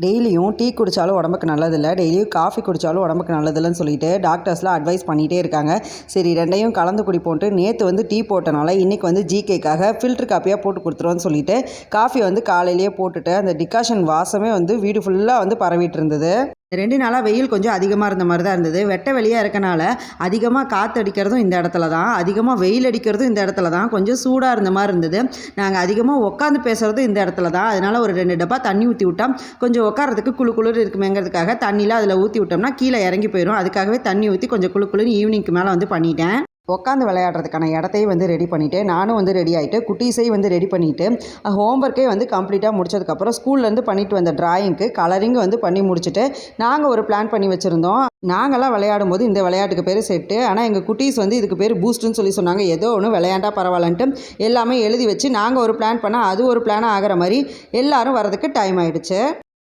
டெய்லியும் டீ குடித்தாலும் உடம்புக்கு நல்லதில்லை, டெய்லியும் காஃபி குடித்தாலும் உடம்புக்கு நல்லதில்லைன்னு சொல்லிட்டு டாக்டர்ஸ்லாம் அட்வைஸ் பண்ணிகிட்டே இருக்காங்க. சரி, ரெண்டையும் கலந்து குடிப்போன்ட்டு நேற்று டீ போட்டனால இன்றைக்கி ஜிகேக்காக ஃபில்டர் காப்பியாக போட்டு கொடுத்துருவோன்னு சொல்லிட்டு காஃபி காலையிலேயே போட்டுட்டு அந்த டிகாஷன் வாசமே வீடு ஃபுல்லாக பரவிட்டு இருந்தது. 2 நாளாக வெயில் கொஞ்சம் அதிகமாக இருந்த மாதிரி தான் இருந்தது. வெட்ட வெளியாக இருக்கனால அதிகமாக காற்று அடிக்கிறதும் இந்த இடத்துல தான், அதிகமாக வெயில் அடிக்கிறதும் இந்த இடத்துல தான், கொஞ்சம் சூடாக இருந்த மாதிரி இருந்தது. நாங்கள் அதிகமாக உட்காந்து பேசுகிறதும் இந்த இடத்துல தான். அதனால் ஒரு 2 டப்பா தண்ணி ஊற்றி விட்டோம். கொஞ்சம் உட்காரத்துக்கு குளிர் இருக்குமேங்கிறதுக்காக தண்ணியில் அதில் ஊற்றி விட்டோம்னா கீழே இறங்கி போயிடும். அதுக்காகவே தண்ணி ஊற்றி கொஞ்சம் குளிர்னு ஈவினிங்க்கு மேலே பண்ணிட்டேன். உட்காந்து விளையாடுறதுக்கான இடத்தையும் ரெடி பண்ணிவிட்டு நானும் ரெடி ஆகிட்டு குட்டீஸையும் ரெடி பண்ணிவிட்டு ஹோம்ஒர்க்கே கம்ப்ளீட்டாக முடிச்சதுக்கப்புறம் ஸ்கூல்லேருந்து பண்ணிட்டு வந்த ட்ராயிங்க்கு கலரிங் பண்ணி முடிச்சுட்டு நாங்கள் ஒரு பிளான் பண்ணி வச்சுருந்தோம். நாங்கள்லாம் விளையாடும் போது இந்த விளையாட்டுக்கு பேர் செட்டு, ஆனால் எங்கள் குட்டீஸ் இதுக்கு பேர் பூஸ்ட்டுன்னு சொல்லி சொன்னாங்க. ஏதோ ஒன்று விளையாண்டா பரவாயில்லன்ட்டு எல்லாமே எழுதி வச்சு நாங்கள் ஒரு பிளான் பண்ணால் அது ஒரு பிளானாக ஆகிற மாதிரி எல்லோரும் வரதுக்கு டைம் ஆகிடுச்சு.